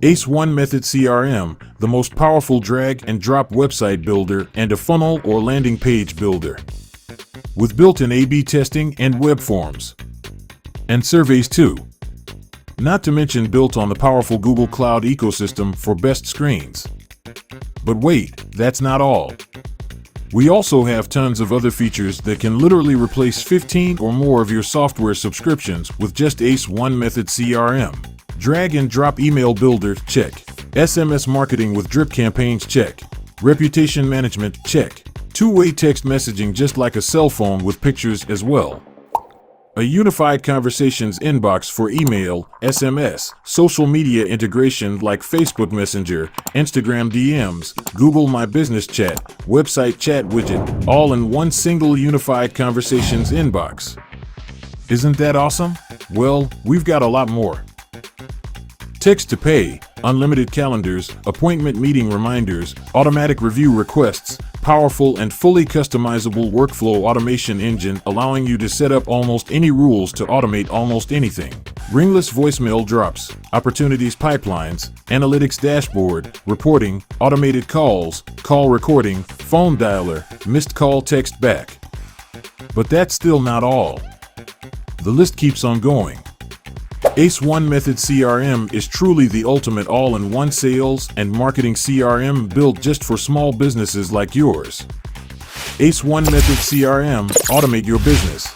Ace One Method CRM, the most powerful drag and drop website builder and a funnel or landing page builder. With built-in A/B testing and web forms. And surveys too. Not to mention built on the powerful Google Cloud ecosystem for best screens. But wait, that's not all. We also have tons of other features that can literally replace 15 or more of your software subscriptions with just Ace One Method CRM. Drag and drop email builder, check. SMS marketing with drip campaigns, check. Reputation management, check. Two-way text messaging just like a cell phone with pictures as well. A unified conversations inbox for email, SMS, social media integration like Facebook Messenger, Instagram DMs, Google My Business Chat, website chat widget, all in one single unified conversations inbox. Isn't that awesome? Well, we've got a lot more. Text to pay, unlimited calendars, appointment meeting reminders, automatic review requests, powerful and fully customizable workflow automation engine allowing you to set up almost any rules to automate almost anything. Ringless voicemail drops, opportunities pipelines, analytics dashboard, reporting, automated calls, call recording, phone dialer, missed call text back. But that's still not all. The list keeps on going. Ace One Method CRM is truly the ultimate all-in-one sales and marketing CRM built just for small businesses like yours. Ace One Method CRM, automate your business.